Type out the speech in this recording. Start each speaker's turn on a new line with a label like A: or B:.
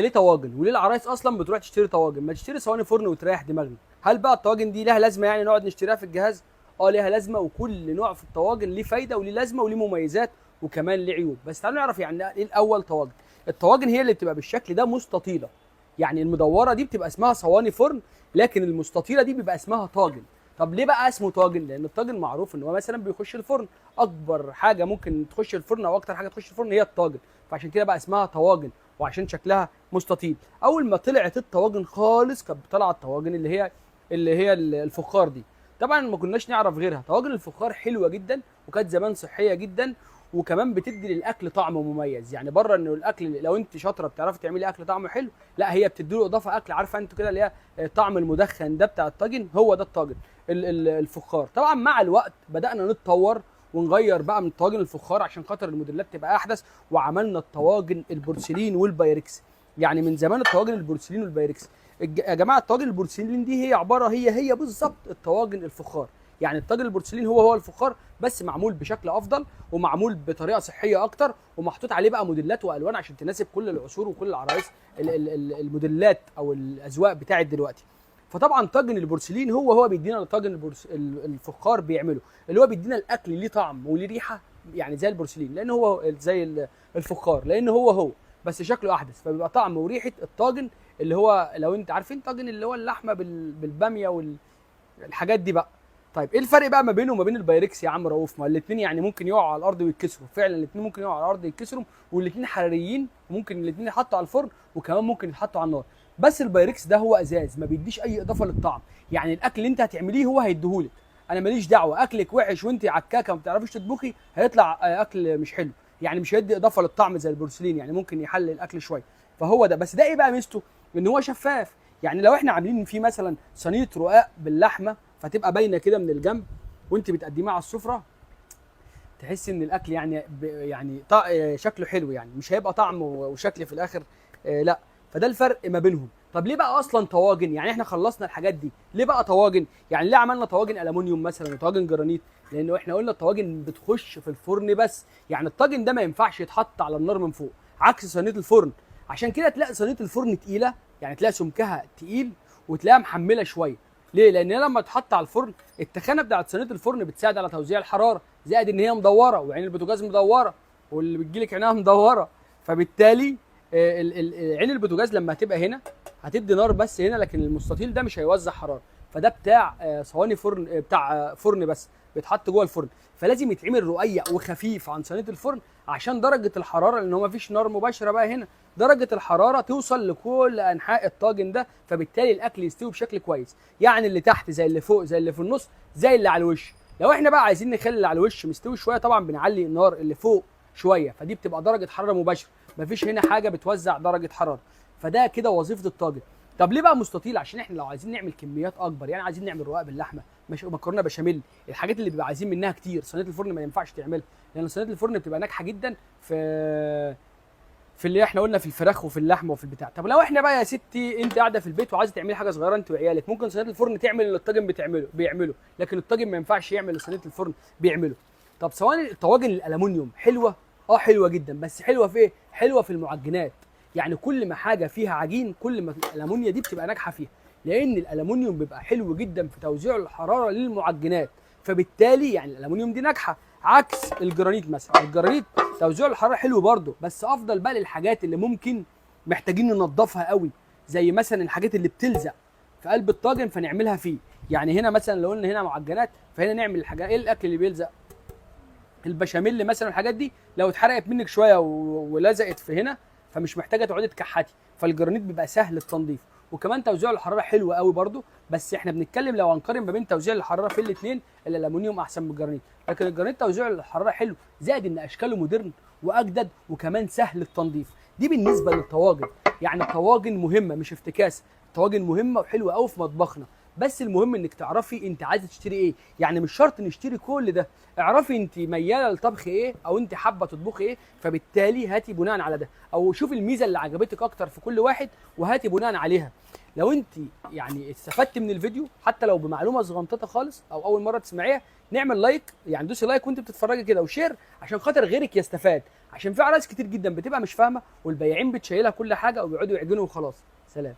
A: ليه طواجن وليه العرايس اصلا بتروح تشتري طواجن؟ ما تشتري صواني فرن وتريح دماغنا. هل بقى الطواجن دي لها لازمه يعني نقعد نشتريها في الجهاز؟ اه ليها لازمه، وكل نوع في الطواجن ليه فايده وليه لازمه وليه مميزات وكمان ليه عيوب. بس تعالوا نعرف يعني ايه الاول طواجن. الطواجن هي اللي بتبقى بالشكل ده مستطيله، يعني المدوره دي بتبقى اسمها صواني فرن، لكن المستطيله دي بيبقى اسمها طاجن. طب ليه بقى اسمه طاجن؟ لان الطاجن معروف ان هو مثلا بيخش الفرن، اكبر حاجه ممكن تخش الفرن او اكتر حاجه تخش الفرن هي الطاجن، فعشان كده بقى اسمها طواجن وعشان شكلها مستطيل. اول ما طلعت الطواجن خالص كانت طالعه الطواجن اللي هي الفخار دي. طبعا ما كناش نعرف غيرها. طواجن الفخار حلوه جدا وكانت زمان صحيه جدا، وكمان بتدي للاكل طعم مميز. يعني بره انه الاكل لو انت شاطره بتعرفي تعملي اكل طعمه حلو، لا هي بتدي له اضافه اكل. عارفه انتوا كده اللي هي طعم المدخن ده بتاع الطاجن، هو ده الطاجن الفخار. طبعا مع الوقت بدانا نتطور ونغير بقى من طواجن الفخار عشان خاطر الموديلات تبقى احدث، وعملنا الطواجن البورسلين والبايركس. يعني من زمان الطواجن البورسلين والبايركس. يا جماعه الطواجن البورسلين دي هي عباره هي بالظبط الطواجن الفخار. يعني الطاجن البورسلين هو الفخار بس معمول بشكل افضل ومعمول بطريقه صحيه اكتر، ومحطوط عليه بقى موديلات والوان عشان تناسب كل العصور وكل العرايس، الموديلات او الاذواق بتاعت دلوقتي. فطبعا طاجن البورسلين هو بيدينا طاجن الفخار بيعمله، اللي هو بيدينا الاكل ليه طعم وليه ريحه، يعني زي البورسلين لان هو زي الفخار لان هو بس شكله احدث، فبيبقى طعم وريحه الطاجن اللي هو لو انت عارفين طاجن اللي هو اللحمه بالباميه والحاجات دي بقى. طيب ايه الفرق بقى ما بينه وما بين البايركس يا عم رؤوف؟ ما الاثنين يعني ممكن يقعوا على الارض ويتكسروا، فعلا الاثنين ممكن يقعوا على الارض يتكسروا، والاثنين حراريين وممكن الاثنين يتحطوا على الفرن وكمان ممكن يتحطوا على النار. بس البايركس ده هو ازاز ما بيديش اي اضافه للطعم، يعني الاكل اللي انت هتعمليه هو هيديهولك. انا ماليش دعوه، اكلك وحش وانت عكاكه ما بتعرفيش تطبخي هيطلع اكل مش حلو، يعني مش هيدي اضافه للطعم زي البورسلين، يعني ممكن يحلل الاكل شويه. فهو ده بس. ده ايه بقى ميزته؟ ان هو شفاف. يعني لو احنا عاملين فيه مثلا صينيه رقاق باللحمه فتبقى باينه كده من الجنب وانت بتقدميها على السفره، تحس ان الاكل يعني شكله حلو، يعني مش هيبقى طعم وشكل في الاخر لا. فده الفرق ما بينهم. طب ليه بقى اصلا طواجن؟ يعني احنا خلصنا الحاجات دي، ليه بقى طواجن؟ يعني ليه عملنا طواجن الومنيوم مثلا وطواجن جرانيت؟ لانه احنا قلنا الطواجن بتخش في الفرن بس، يعني الطاجن ده ما ينفعش يتحط على النار من فوق عكس صينيه الفرن. عشان كده تلاقي صينيه الفرن تقيله، يعني تلاقي سمكها تقيل وتلاقيها محمله شويه. ليه؟ لان لما تحط على الفرن التخانه بتاعت صينيه الفرن بتساعد على توزيع الحراره، زائد ان هي مدوره وعين البوتاجاز مدوره واللي بتجيلك عينها مدوره، فبالتالي عين البوتاجاز لما هتبقى هنا هتدي نار بس هنا، لكن المستطيل ده مش هيوزع حراره. فده بتاع صواني فرن، بتاع فرن بس بيتحط جوه الفرن، فلازم يتعمل رقيق وخفيف عن صينيه الفرن عشان درجه الحراره، لان هو مفيش نار مباشره بقى هنا، درجه الحراره توصل لكل انحاء الطاجن ده، فبالتالي الاكل يستوي بشكل كويس. يعني اللي تحت زي اللي فوق زي اللي في النص زي اللي على الوش. لو احنا بقى عايزين نخلي اللي على الوش مستوي شويه طبعا بنعلي النار اللي فوق شويه، فدي بتبقى درجه حراره مباشره، مفيش هنا حاجه بتوزع درجه حراره. فده كده وظيفه الطاجن. طب ليه بقى مستطيل؟ عشان احنا لو عايزين نعمل كميات اكبر، يعني عايزين نعمل رقاق باللحمه، مكرونه بشاميل، الحاجات اللي بيبقى عايزين منها كتير، صينيه الفرن ما ينفعش تعملها، لان صينيه الفرن بتبقى ناجحه جدا في اللي احنا قلنا في الفراخ وفي اللحمه وفي البتاع. طب لو احنا بقى يا ستي انت قاعده في البيت وعايزه تعملي حاجه صغيره انت وعيالك، ممكن صينيه الفرن تعمل اللي الطاجن بيعمله، لكن الطاجن ما ينفعش يعمل اللي صينيه الفرن بيعمله. طب صواني الطواجن الالومنيوم حلوه؟ اه حلوه جدا، بس حلوه في ايه؟ حلوه في المعجنات. يعني كل ما حاجه فيها عجين كل ما الالومنيا دي بتبقى ناجحه فيها، لان الالومنيوم بيبقى حلو جدا في توزيع الحراره للمعجنات، فبالتالي يعني الالومنيوم دي ناجحه. عكس الجرانيت مثلا، الجرانيت توزيع الحراره حلو برده بس افضل بقى للحاجات اللي ممكن محتاجين ننضفها قوي، زي مثلا الحاجات اللي بتلزق في قلب الطاجن فنعملها فيه. يعني هنا مثلا لو قلنا هنا معجنات فهنا نعمل الحاجات. ايه الاكل اللي بيلزق؟ البشاميل مثلا، الحاجات دي لو اتحرقت منك شويه ولزقت في هنا فمش محتاجه تقعدي تكحتي، فالجرانيت بيبقى سهل التنظيف، وكمان توزيع الحراره حلو قوي برده. بس احنا بنتكلم لو هنقارن ما بين توزيع الحراره في الاثنين، الالومنيوم احسن من الجرانيت، لكن الجرانيت توزيع الحراره حلو، زائد ان اشكاله مودرن واجدد وكمان سهل التنظيف. دي بالنسبه للطواجن. يعني الطواجن مهمه مش افتكاسه، الطواجن مهمه وحلوه قوي في مطبخنا، بس المهم انك تعرفي انت عايزه تشتري ايه. يعني مش شرط نشتري كل ده، اعرفي انت مياله للطبخ ايه او انت حابه تطبخي ايه، فبالتالي هاتي بناء على ده، او شوفي الميزه اللي عجبتك اكتر في كل واحد وهاتي بناء عليها. لو انت يعني استفدت من الفيديو حتى لو بمعلومه صغنططه خالص او اول مره تسمعيها، نعمل لايك، يعني دوسي لايك وانت بتتفرجي كده، وشير عشان خاطر غيرك يستفاد، عشان في عرايس كتير جدا بتبقى مش فاهمه والبياعين بتشيلها كل حاجه وبيقعدوا يعجنوا وخلاص. سلام.